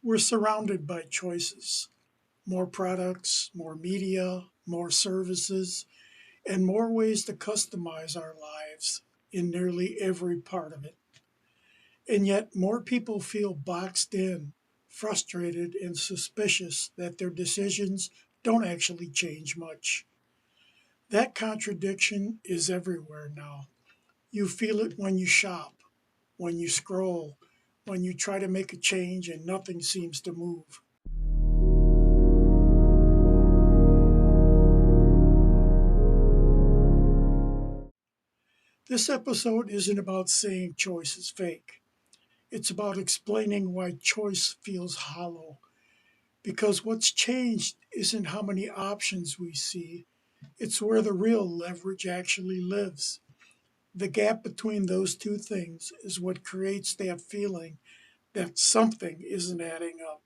We're surrounded by choices: more products, more media, more services, and more ways to customize our lives in nearly every part of it. And yet, more people feel boxed in, frustrated, and suspicious that their decisions don't actually change much. That contradiction is everywhere now. You feel it when you shop, when you scroll, when you try to make a change and nothing seems to move. This episode isn't about saying choice is fake. It's about explaining why choice feels hollow. Because what's changed isn't how many options we see, it's where the real leverage actually lives. The gap between those two things is what creates that feeling that something isn't adding up.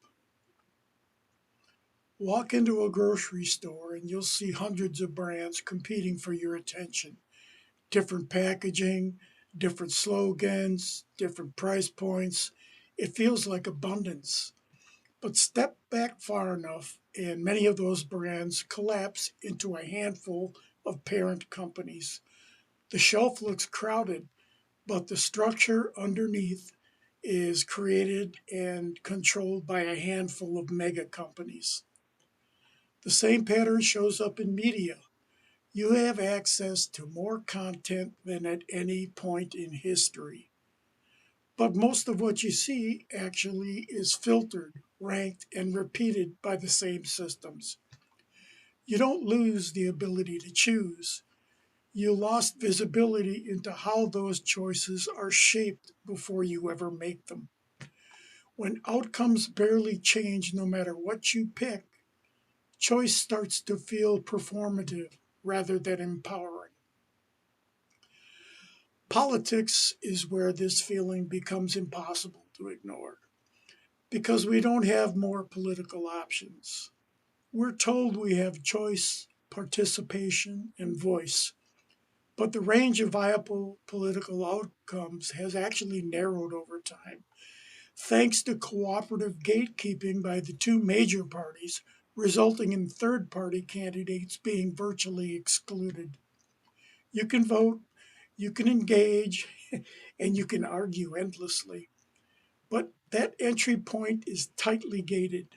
Walk into a grocery store and you'll see hundreds of brands competing for your attention. Different packaging, different slogans, different price points. It feels like abundance. But step back far enough, and many of those brands collapse into a handful of parent companies. The shelf looks crowded, but the structure underneath is created and controlled by a handful of mega companies. The same pattern shows up in media. You have access to more content than at any point in history. But most of what you see actually is filtered, ranked, and repeated by the same systems. You don't lose the ability to choose. You lost visibility into how those choices are shaped before you ever make them. When outcomes barely change no matter what you pick, choice starts to feel performative rather than empowering. Politics is where this feeling becomes impossible to ignore because we don't have more political options. We're told we have choice, participation, and voice, but the range of viable political outcomes has actually narrowed over time, thanks to cooperative gatekeeping by the two major parties, resulting in third party candidates being virtually excluded. You can vote, you can engage, and you can argue endlessly, but that entry point is tightly gated.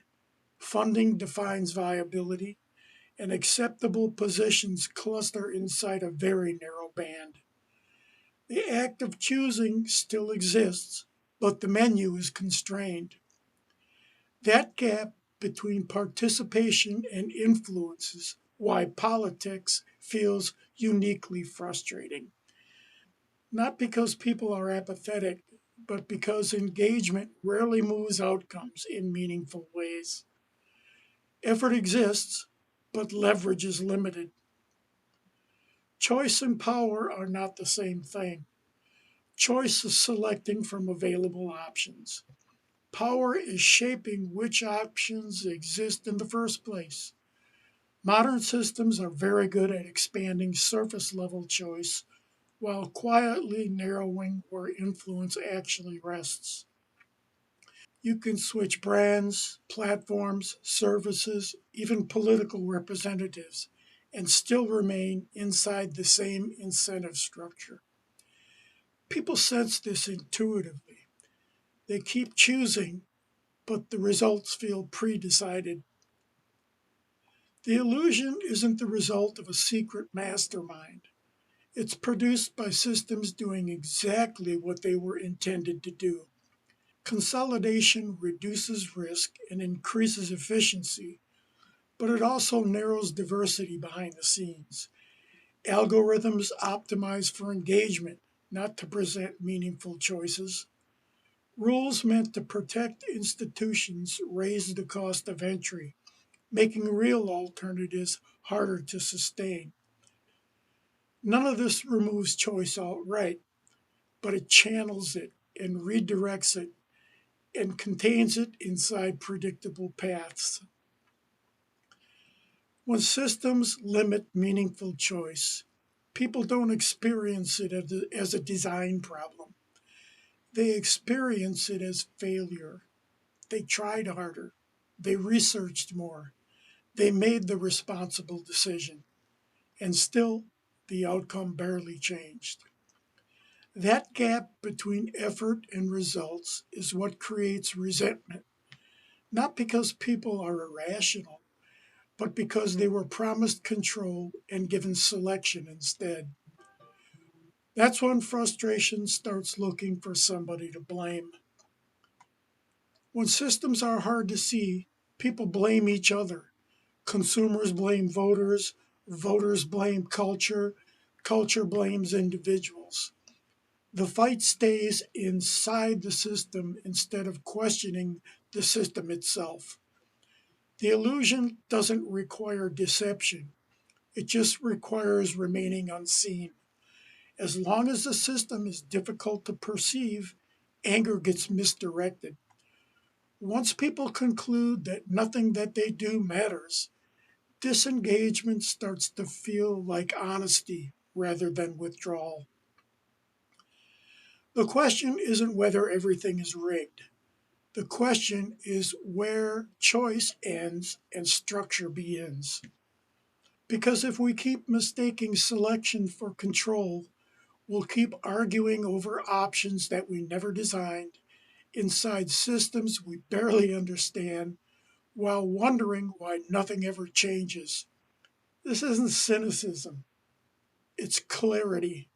Funding defines viability, and acceptable positions cluster inside a very narrow band. The act of choosing still exists, but the menu is constrained. That gap between participation and influence is why politics feels uniquely frustrating. Not because people are apathetic, but because engagement rarely moves outcomes in meaningful ways. Effort exists, but leverage is limited. Choice and power are not the same thing. Choice is selecting from available options. Power is shaping which options exist in the first place. Modern systems are very good at expanding surface level choice while quietly narrowing where influence actually rests. You can switch brands, platforms, services, even political representatives, and still remain inside the same incentive structure. People sense this intuitively. They keep choosing, but the results feel pre decided. The illusion isn't the result of a secret mastermind. It's produced by systems doing exactly what they were intended to do. Consolidation reduces risk and increases efficiency, but it also narrows diversity behind the scenes. Algorithms optimize for engagement, not to present meaningful choices. Rules meant to protect institutions raise the cost of entry, making real alternatives harder to sustain. None of this removes choice outright, but it channels it and redirects it and contains it inside predictable paths. When systems limit meaningful choice, people don't experience it as a design problem. They experience it as failure. They tried harder. They researched more. They made the responsible decision. And still, the outcome barely changed. That gap between effort and results is what creates resentment, not because people are irrational, but because they were promised control and given selection instead. That's when frustration starts looking for somebody to blame. When systems are hard to see, people blame each other. Consumers blame voters, voters blame culture, culture blames individuals. The fight stays inside the system instead of questioning the system itself. The illusion doesn't require deception, it just requires remaining unseen. As long as the system is difficult to perceive, anger gets misdirected. Once people conclude that nothing that they do matters, disengagement starts to feel like honesty rather than withdrawal. The question isn't whether everything is rigged. The question is where choice ends and structure begins. Because if we keep mistaking selection for control, we'll keep arguing over options that we never designed inside systems we barely understand while wondering why nothing ever changes. This isn't cynicism, it's clarity.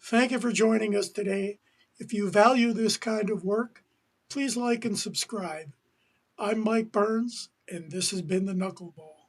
Thank you for joining us today. If you value this kind of work, please like and subscribe. I'm Mike Burns, and this has been the Knuckleball.